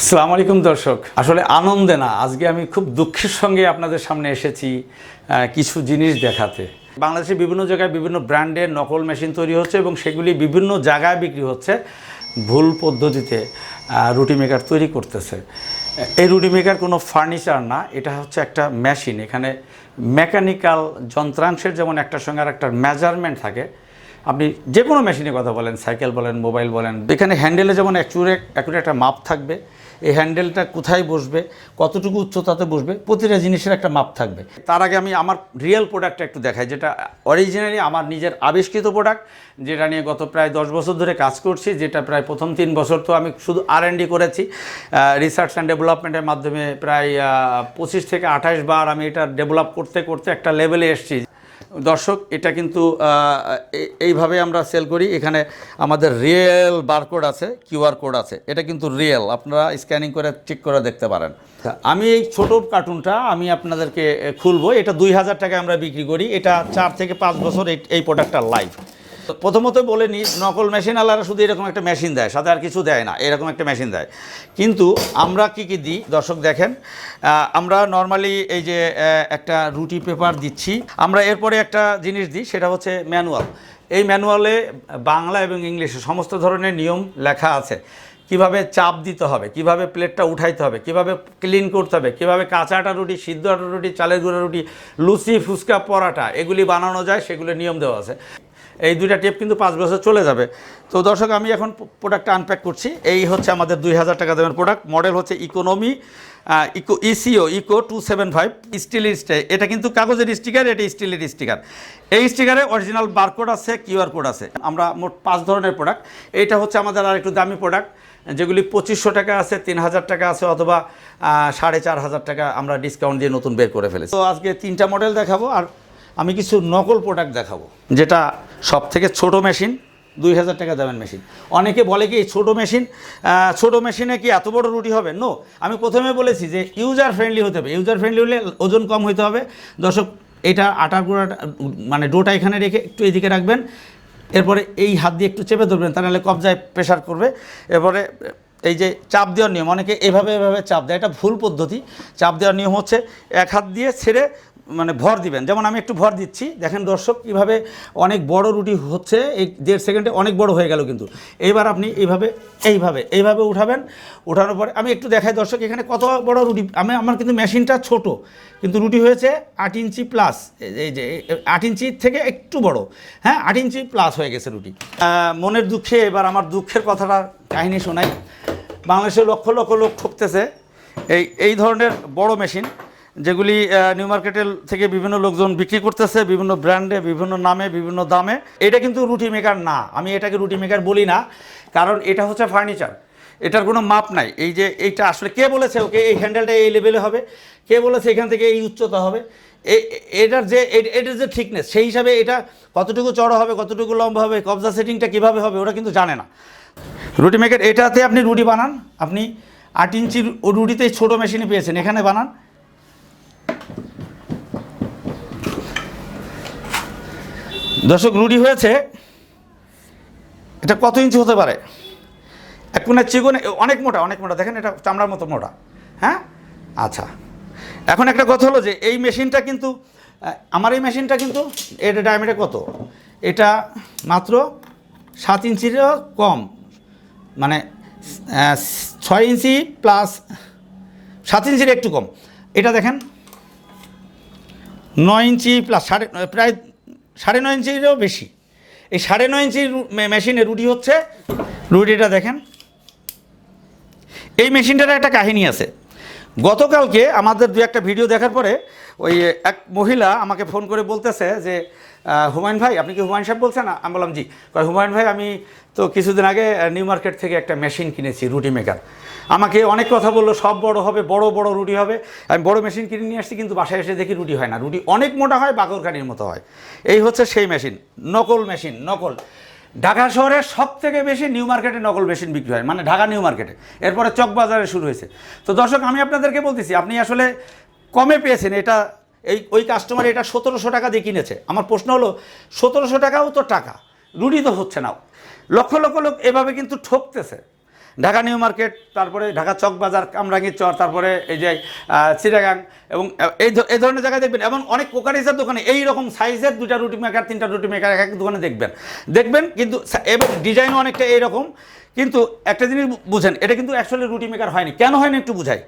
আসসালামু আলাইকুম দর্শক, আসলে আনন্দে না, আজকে আমি খুব দুঃখের সঙ্গে আপনাদের সামনে এসেছি কিছু জিনিস দেখাতে। বাংলাদেশে বিভিন্ন জায়গায় বিভিন্ন ব্র্যান্ডের নকল মেশিন তৈরি হচ্ছে এবং সেগুলি বিভিন্ন জায়গায় বিক্রি হচ্ছে। ভুল পদ্ধতিতে রুটি মেকার তৈরি করতেছে। এই রুটি মেকার কোনো ফার্নিচার না, এটা হচ্ছে একটা মেশিন। এখানে মেকানিক্যাল যন্ত্রাংশের যেমন একটার সঙ্গে আর একটার মেজারমেন্ট থাকে। আপনি যে কোনো মেশিনের কথা বলেন, সাইকেল বলেন, মোবাইল বলেন, এখানে হ্যান্ডেলে যেমন অ্যাকুরেট একটা মাপ থাকবে। এই হ্যান্ডেলটা কোথায় বসবে, কতটুকু উচ্চতাতে বসবে, প্রতিটা জিনিসের একটা মাপ থাকবে। তার আগে আমি আমার রিয়েল প্রোডাক্টটা একটু দেখাই, যেটা অরিজিনালি আমার নিজের আবিষ্কৃত প্রোডাক্ট, যেটা নিয়ে গত প্রায় 10 বছর ধরে কাজ করছি। যেটা প্রায় প্রথম 3 বছর তো আমি শুধু R&D করেছি, রিসার্চ অ্যান্ড ডেভেলপমেন্টের মাধ্যমে প্রায় 25 থেকে 28 বার আমি এটা ডেভেলপ করতে করতে একটা লেভেলে এসেছি। দর্শক, এটা কিন্তু এইভাবে আমরা সেল করি। এখানে আমাদের রিয়েল বারকোড আছে, QR কোড আছে। এটা কিন্তু রিয়েল, আপনারা স্ক্যানিং করে চেক করে দেখতে পারেন। আমি এই ছোট কার্টুনটা আমি আপনাদেরকে খুলবো। এটা 2000 টাকায় আমরা বিক্রি করি। এটা 4 থেকে 5 বছর এই প্রোডাক্টটা লাইভ। প্রথমত বলে নিই, নকল মেশিন আলারা শুধু এরকম একটা মেশিন দেয়, সাথে আর কিছু দেয় না, এরকম একটা মেশিন দেয়। কিন্তু আমরা কি দিই দর্শক দেখেন, আমরা নর্মালি এই যে একটা রুটি পেপার দিচ্ছি, আমরা এরপরে একটা জিনিস দিই, সেটা হচ্ছে ম্যানুয়াল। এই ম্যানুয়ালে বাংলা এবং ইংলিশে সমস্ত ধরনের নিয়ম লেখা আছে। কিভাবে চাপ দিতে হবে, কিভাবে প্লেটটা উঠাইতে হবে, কিভাবে ক্লিন করতে হবে, কিভাবে কাঁচা আটা রুটি, সিদ্ধ আটা রুটি, চালের গুঁড়া রুটি, লুচি, ফুচকা, পরাটা এগুলি বানানো যায়, সেগুলো নিয়ম দেওয়া আছে। এই দুইটা টেপ কিন্তু 5 বছর চলে যাবে। তো দর্শক, আমি এখন প্রোডাক্টটা আনপ্যাক করছি। এই হচ্ছে আমাদের 2000 টাকা দামের প্রোডাক্ট। মডেল হচ্ছে ইকোনমি ইকো 275 স্টিলের স্টিকার। এটা কিন্তু কাগজের স্টিকার, এটা স্টিলের স্টিকার। এই স্টিকারে অরিজিনাল বারকোড আছে, QR কোড আছে। আমরা মোট 5 ধরনের প্রোডাক্ট। এইটা হচ্ছে আমাদের আর একটু দামি প্রোডাক্ট, যেগুলি 2500 টাকা আছে, 3000 টাকা আছে, অথবা 4500 টাকা আমরা ডিসকাউন্ট দিয়ে নতুন বের করে ফেলেছি। তো আজকে 3টা মডেল দেখাবো, আর আমি কিছু নকল প্রোডাক্ট দেখাবো, যেটা সব থেকে ছোটো মেশিন, 2000 টাকা দামের মেশিন। অনেকে বলে কি ছোটো মেশিনে কি এত বড় রুটি হবে? নো, আমি প্রথমে বলেছি যে ইউজার ফ্রেন্ডলি হতে হবে। ইউজার ফ্রেন্ডলি হলে ওজন কম হতে হবে। দর্শক, এটা আটার গুঁড়াটা মানে ডোটা এখানে রেখে একটু এদিকে রাখবেন, এরপরে এই হাত দিয়ে একটু চেপে ধরবেন, তাহলে কবজায় প্রেশার করবে। এরপরে এই যে চাপ দেওয়ার নিয়ম, অনেকে এভাবে চাপ দেয়, এটা ভুল পদ্ধতি। চাপ দেওয়ার নিয়ম হচ্ছে এক হাত দিয়ে ছেড়ে মানে ভর দিবেন। যেমন আমি একটু ভর দিচ্ছি, দেখেন দর্শক কীভাবে অনেক বড় রুটি হচ্ছে। এই 1.5 সেকেন্ডে অনেক বড় হয়ে গেল। কিন্তু এইবার আপনি এইভাবে উঠাবেন। উঠানোর পরে আমি একটু দেখাই দর্শক, এখানে কত বড় রুটি। আমার কিন্তু মেশিনটা ছোট, কিন্তু রুটি হয়েছে 8 ইঞ্চি প্লাস। এই যে 8 ইঞ্চির থেকে একটু বড়, হ্যাঁ 8 ইঞ্চি প্লাস হয়ে গেছে রুটি। মনের দুঃখে এবার আমার দুঃখের কথাটা কাহিনী শোনাই। বাংলাদেশে লক্ষ লক্ষ লোক ঠকতেছে এই ধরনের বড় মেশিন, যেগুলি নিউ মার্কেটের থেকে বিভিন্ন লোকজন বিক্রি করতেছে, বিভিন্ন ব্র্যান্ডে, বিভিন্ন নামে, বিভিন্ন দামে। এটা কিন্তু রুটি মেকার না, আমি এটাকে রুটি মেকার বলি না, কারণ এটা হচ্ছে ফার্নিচার। এটার কোনো মাপ নাই। এই যে এইটা আসলে কে বলেছে ওকে এই হ্যান্ডেলটা এই লেভেলে হবে, কে বলেছে এখান থেকে এই উচ্চতা হবে, এটার যে থিকনেস, সেই হিসাবে এটা কতটুকু চড়া হবে, কতটুকু লম্বা হবে, কবজা সেটিংটা কীভাবে হবে, ওরা কিন্তু জানে না। রুটি মেকার এটাতে আপনি রুটি বানান, আপনি 8 ইঞ্চির রুটিতে ছোটো মেশিনে পেয়েছেন, এখানে বানান। দর্শক, রুটি হয়েছে, এটা কত ইঞ্চি হতে পারে? এক কোণের চিকনে অনেক মোটা, দেখেন এটা চামড়ার মতো মোটা। হ্যাঁ, আচ্ছা, এখন একটা কথা হলো যে এই মেশিনটা কিন্তু আমার এই মেশিনটা কিন্তু এটা ডায়ামিটার কত? এটা মাত্র 7 ইঞ্চিরও কম, মানে 6 ইঞ্চি প্লাস 7 ইঞ্চির একটু কম। এটা দেখেন 9 ইঞ্চি প্লাস প্রায় 9.5 ইঞ্চিরও বেশি। এই 9.5 ইঞ্চির মেশিনে রুটি হচ্ছে। রুটিটা দেখেন, এই মেশিনটার একটা কাহিনী আছে। গতকালকে আমাদের 2-1টা ভিডিও দেখার পরে ওই এক মহিলা আমাকে ফোন করে বলতেছে যে হুমায়ুন ভাই, আপনি কি হুমায়ুন সাহেব বলছেন? আমি বললাম জি। হুমায়ুন ভাই, আমি তো কিছুদিন আগে নিউ মার্কেট থেকে একটা মেশিন কিনেছি, রুটি মেকার। আমাকে অনেক কথা বললো, সব বড় হবে, বড় বড় রুটি হবে। আমি বড় মেশিন কিনে নিয়ে আসছি, কিন্তু বাসায় এসে দেখি রুটি হয় না, রুটি অনেক মোটা হয়, বাকরখানির মতো হয়। এই হচ্ছে সেই মেশিন, নকল মেশিন। নকল ঢাকা শহরে সব থেকে বেশি নিউ মার্কেটে নকল মেশিন বিক্রি হয়, মানে ঢাকা নিউ মার্কেটে, এরপরে চকবাজারে শুরু হয়েছে। তো দর্শক, আমি আপনাদেরকে বলতেছি, আপনি আসলে কমে পেয়েছেন। এটা ওই কাস্টমার এটা 1700 টাকা দিয়ে কিনেছে। আমার প্রশ্ন হলো, 1700 টাকাও তো টাকা, রুটি তো হচ্ছে না। লক্ষ লক্ষ লোক এভাবে কিন্তু ঠকতেছে। ঢাকা নিউ মার্কেট, তারপরে ঢাকা চক বাজার, কামরাঙ্গীর চর, তারপরে এই যে চিটাগাং এবং এই ধরনের জায়গায় দেখবেন। এবং অনেক কোকারিজের দোকানে এই রকম সাইজের 2টা রুটি মেকার 3টা রুটি মেকার এক এক দোকানে দেখবেন কিন্তু, এবং ডিজাইনও অনেকটা এইরকম। কিন্তু একটা জিনিস বুঝেন, এটা কিন্তু অ্যাকচুয়ালি রুটি মেকার হয়নি। কেন হয়নি একটু বুঝাই।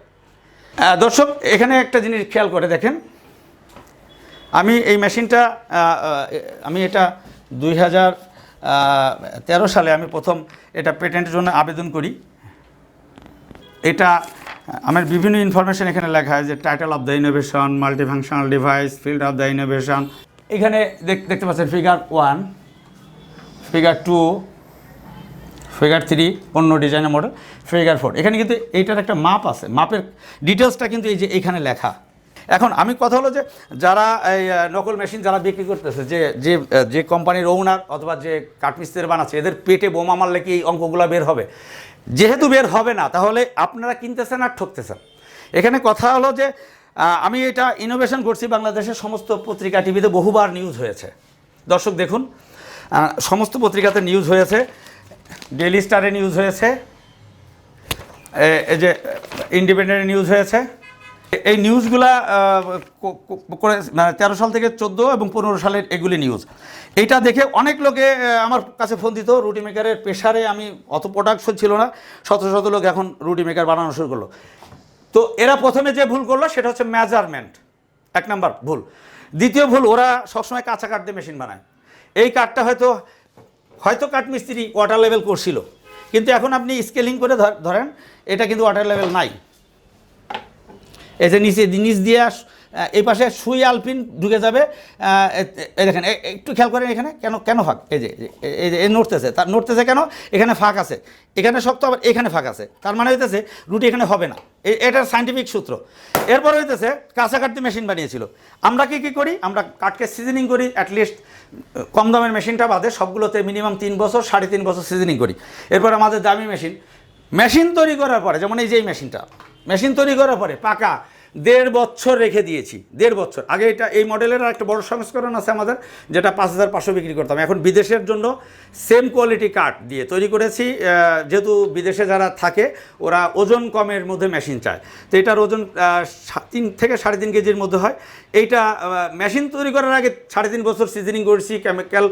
দর্শক এখানে একটা জিনিস খেয়াল করে দেখেন, আমি এই মেশিনটা আমি এটা 2013 সালে আমি প্রথম এটা পেটেন্টের জন্য আবেদন করি। এটা আমার বিভিন্ন ইনফরমেশন এখানে লেখা হয়, যে title of the innovation, multifunctional device, field of the innovation. এখানে দেখতে পাচ্ছেন ফিগার 1, ফিগার 2, ফিগার 3 অন্য ডিজাইনের মডেল, ফিগার 4। এখানে কিন্তু এইটার একটা মাপ আছে, মাপের ডিটেলসটা কিন্তু এই যে এইখানে লেখা। এখন আমি কথা হলো যে যারা এই নকল মেশিন যারা বিক্রি করতেছে, যে কোম্পানির ওনার অথবা যে কাঠমিস্ত্রি বানাচ্ছে, এদের পেটে বোমা মারলে কি এই অঙ্কগুলো বের হবে? যেহেতু বের হবে না, তাহলে আপনারা কিনতেছেন আর ঠকতেছেন। এখানে কথা হলো যে আমি এটা ইনোভেশন করছি, বাংলাদেশের সমস্ত পত্রিকা টিভিতে বহুবার নিউজ হয়েছে। দর্শক দেখুন, সমস্ত পত্রিকাতে নিউজ হয়েছে, ডেইলি স্টারে নিউজ হয়েছে, এই যে ইন্ডিপেন্ডেন্ট নিউজ হয়েছে। এই নিউজগুলা করে 13 সাল থেকে 14 এবং 15 সালের এগুলি নিউজ। এইটা দেখে অনেক লোকে আমার কাছে ফোন দিত। রুটি মেকারের প্রেশারে আমি অত প্রোডাকশন ছিল না, শত শত লোক এখন রুটি মেকার বানানো শুরু করলো। তো এরা প্রথমে যে ভুল করলো সেটা হচ্ছে মেজারমেন্ট, 1 নাম্বার ভুল। দ্বিতীয় ভুল, ওরা সবসময় কাঁচা কাঠ দিয়ে মেশিন বানায়। এই কাঠটা হয়তো কাঠমিস্ত্রি ওয়াটার লেভেল করছিল, কিন্তু এখন আপনি স্কেলিং করে ধরেন, এটা কিন্তু ওয়াটার লেভেল নাই। এই যে নিচ দিয়ে এই পাশে সুই আলপিন ঢুকে যাবে। দেখেন একটু খেয়াল করেন এখানে কেন ফাঁক, এই যে নড়তেছে কেন? এখানে ফাঁক আছে, এখানে শক্ত, আবার এখানে ফাঁক আছে। তার মানে হইতেছে রুটি এখানে হবে না, এটার সাইন্টিফিক সূত্র। এরপর হইতেছে কাঁচা কাঠ দিয়ে মেশিন বানিয়েছিল। আমরা কি করি? আমরা কাঠকে সিজনিং করি, অ্যাটলিস্ট কম দামের মেশিনটা বাদে সবগুলোতে মিনিমাম 3 বছর 3.5 বছর সিজনিং করি। এরপর আমাদের দামি মেশিন তৈরি করার পরে, যেমন এই যে এই মেশিন তৈরি করার পরে পাকা 1.5 বছর রেখে দিয়েছি। 1.5 বছর আগে এই মডেলের একটা বড় সংস্করণ আছে আমাদের, যেটা 5,500 বিক্রি করতাম। এখন বিদেশের জন্য সেম কোয়ালিটি কাঠ দিয়ে তৈরি করেছি, যেহেতু বিদেশে যারা থাকে ওরা ওজন কমের মধ্যে মেশিন চায়। তো এটার ওজন 3 থেকে 3.5 কেজির মধ্যে হয়। এইটা মেশিন তৈরি করার আগে 3.5 বছর সিজনিং করছি, কেমিক্যাল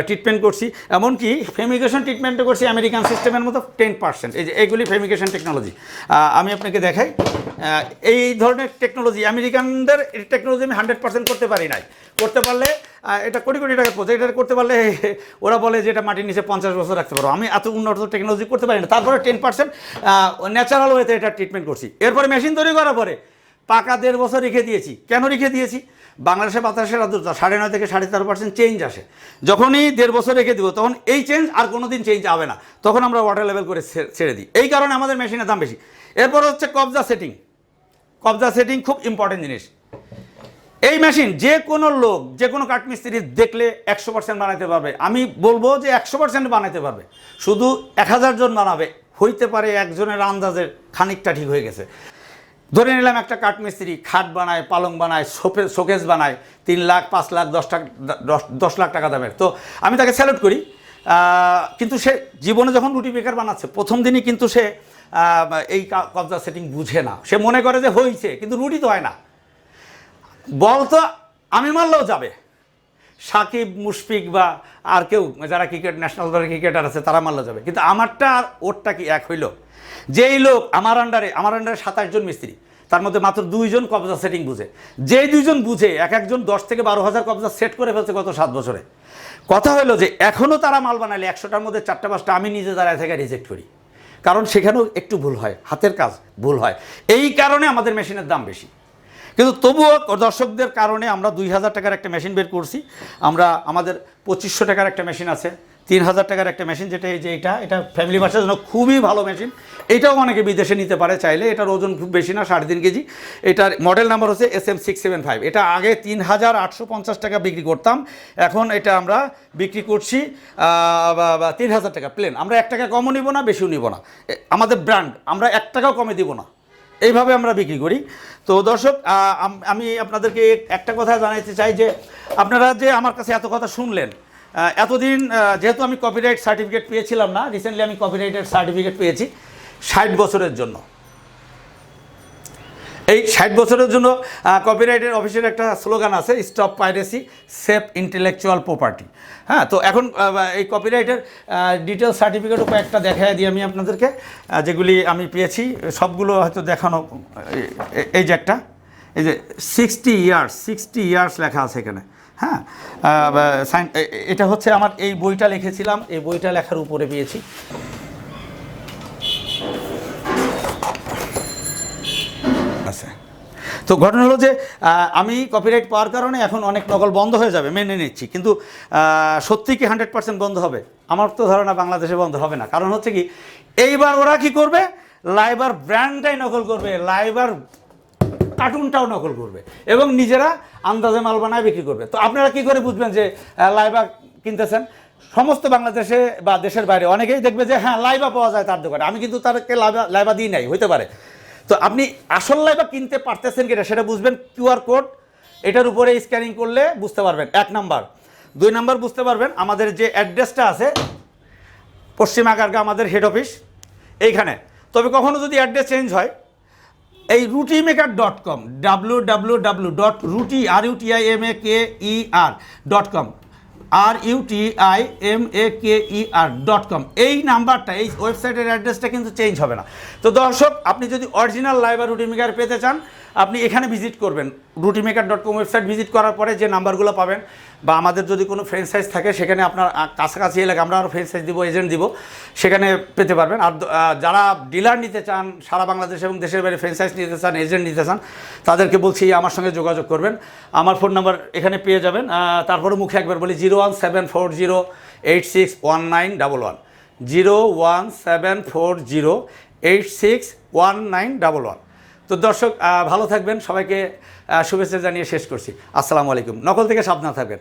ট্রিটমেন্ট করছি, এমনকি ফেমিগেশন ট্রিটমেন্টও করছি আমেরিকান সিস্টেমের মতো 10%। এই যে এইগুলি ফেমিগেশন টেকনোলজি। আমি আপনাকে দেখাই, এই ধরনের টেকনোলজি আমেরিকানদের টেকনোলজি আমি 100% করতে পারি নাই। করতে পারলে এটা কোটি কোটি টাকার প্রজেক্ট, এটা করতে পারলে ওরা বলে যে এটা মাটির নিচে 50 বছর রাখতে পারো। আমি এত উন্নত টেকনোলজি করতে পারি না, তারপরে 10% ন্যাচারাল ওয়েতে এটা ট্রিটমেন্ট করছি। এরপরে মেশিন তৈরি করার পরে পাকা 1.5 বছর রেখে দিয়েছি। কেন রেখে দিয়েছি? বাংলাদেশে বাতাসের আর্দ্রতা 9.5 থেকে 13.5% চেঞ্জ আসে। যখনই 1.5 বছর রেখে দিব, তখন এই চেঞ্জ আর কোনো দিন চেঞ্জ হবে না, তখন আমরা ওয়াটার লেভেল করে ছেড়ে দিই। এই কারণে আমাদের মেশিনের দাম বেশি। এরপর হচ্ছে কবজা সেটিং, খুব ইম্পর্টেন্ট জিনিস। এই মেশিন যে কোনো লোক, যে কোনো কাঠমিস্ত্রি দেখলে 100% বানাতে পারবে। আমি বলবো যে 100% বানাতে পারবে, শুধু 1000 জন বানাবে, হইতে পারে একজনের আন্দাজের খানিকটা ঠিক হয়ে গেছে। ধরে নিলাম একটা কাঠমিস্ত্রি খাট বানায়, পালং বানায়, শোকেস বানায় 3 লাখ 5 লাখ 10 লাখ টাকা দামের। তো আমি তাকে স্যালুট করি, কিন্তু সে জীবনে যখন রুটি বেকার বানাচ্ছে প্রথম দিনই কিন্তু সে এই কবজা সেটিং বুঝে না। সে মনে করে যে হয়েছে, কিন্তু রুটি তো হয় না। বল তো আমি মারলেও যাবে, সাকিব, মুশফিক বা আর কেউ যারা ন্যাশনাল দলের ক্রিকেটার আছে তারা মারলেও যাবে, কিন্তু আমারটা আর ওরটা কি এক হইল? যেই লোক আমার আন্ডারে 27 জন মিস্ত্রি, তার মধ্যে মাত্র 2 জন কবজা সেটিং বুঝে। যেই 2 জন বুঝে, একজন 10 থেকে 12,000 কবজা সেট করে ফেলছে গত 7 বছরে। কথা হলো যে এখনও তারা মাল বানালে 100টার মধ্যে 4-5টা আমি নিজে দাঁড়ায় থেকে রিজেক্ট করি, কারণ সেখানেও একটু ভুল হয়, হাতের কাজ ভুল হয়। এই কারণে আমাদের মেশিনের দাম বেশি। কিন্তু তবুও দর্শকদের কারণে আমরা 2,000 টাকার একটা মেশিন বের করছি। আমাদের 2500 টাকার একটা মেশিন আছে, 3,000 টাকার একটা মেশিন, যেটা এই যে এটা ফ্যামিলি বাসার জন্য খুবই ভালো মেশিন। এটাও অনেকে বিদেশে নিতে পারে চাইলে। এটার ওজন খুব বেশি না, 3.5 কেজি। এটার মডেল নাম্বার হচ্ছে SM675। এটা আগে 3,850 টাকা বিক্রি করতাম, এখন এটা আমরা বিক্রি করছি 3,000 টাকা প্লেন। আমরা 1 টাকা কমও নিব না, বেশিও নিব না। আমাদের ব্র্যান্ড, আমরা 1 টাকাও কমে দিব না, এইভাবে আমরা বিক্রি করি। তো দর্শক, আমি আপনাদেরকে একটা কথা জানাতে চাই যে আপনারা যে আমার কাছে এত কথা শুনলেন, এতদিন যেহেতু আমি কপিরাইট সার্টিফিকেট পেয়েছিলাম না, রিসেন্টলি আমি কপিরাইটের সার্টিফিকেট পেয়েছি 60 বছরের জন্য। এই 60 বছরের জন্য কপিরাইটের অফিসের একটা স্লোগান আছে, stop piracy, save intellectual property. হ্যাঁ, তো এখন এই কপিরাইটের ডিটেল সার্টিফিকেটও কয়েকটা দেখায় দিই আমি আপনাদেরকে, যেগুলি আমি পেয়েছি। সবগুলো হয়তো দেখানো, এই যে একটা, এই যে 60 ইয়ার্স লেখা আছে এখানে। হ্যাঁ, এটা হচ্ছে আমার এই বইটা লিখেছিলাম, এই বইটা লেখার উপরে পেয়েছি। আছে। তো ঘটনা হলো যে আমি কপিরাইট পাওয়ার কারণে এখন অনেক নকল বন্ধ হয়ে যাবে, মেনে নিচ্ছি, কিন্তু সত্যি কি 100% বন্ধ হবে? আমার তো ধারণা বাংলাদেশে বন্ধ হবে না। কারণ হচ্ছে কি, এইবার ওরা কি করবে, লাইবার ব্র্যান্ডটাই নকল করবে, লাইবার কার্টুনটাও নকল করবে এবং নিজেরা আন্দাজে মাল বানায় বিক্রি করবে। তো আপনারা কি করে বুঝবেন যে লাইবা কিনতেছেন? সমস্ত বাংলাদেশে বা দেশের বাইরে অনেকেই দেখবে যে হ্যাঁ লাইবা পাওয়া যায় তার দোকানে, আমি কিন্তু তাদেরকে লাইবা দিই নাই, হইতে পারে। তো আপনি আসল লাইবা কিনতে পারতেছেন কিনা সেটা বুঝবেন কিউআর কোড, এটার উপরে স্ক্যানিং করলে বুঝতে পারবেন, 1 নাম্বার। 2 নাম্বার বুঝতে পারবেন আমাদের যে অ্যাড্রেসটা আছে, পশ্চিম আগারগাঁও আমাদের হেড অফিস এইখানে। তবে কখনো যদি অ্যাড্রেস চেঞ্জ হয়, এই rutimaker.com, www.ruti.com, rutimaker.com, এই নাম্বারটা, এই ওয়েবসাইটের অ্যাড্রেসটা কিন্তু চেঞ্জ হবে না। তো দর্শক, আপনি যদি অরিজিনাল লাইবা রুটি মেকার পেতে চান, আপনি এখানে ভিজিট করবেন, rutimaker.com ওয়েবসাইট ভিজিট করার পরে যে নাম্বারগুলো পাবেন, বা আমাদের যদি কোনো ফ্র্যাঞ্চাইজ থাকে সেখানে আপনার কাছাকাছি এলাকা আমরা আরও ফ্র্যাঞ্চাইজ দিব, এজেন্ট দিব, সেখানে পেতে পারবেন। আর যারা ডিলার নিতে চান, সারা বাংলাদেশ এবং দেশের বাইরে ফ্র্যাঞ্চাইজ নিতে চান, এজেন্ট নিতে চান, তাদেরকে বলছি আমার সঙ্গে যোগাযোগ করবেন। আমার ফোন নাম্বার এখানে পেয়ে যাবেন। তারপরে মুখে একবার বলি, 01740861911, 01740861911। তো দর্শক, ভালো থাকবেন, সবাইকে শুভেচ্ছা জানিয়ে শেষ করছি। আসসালামু আলাইকুম। নকল থেকে সাবধান থাকবেন।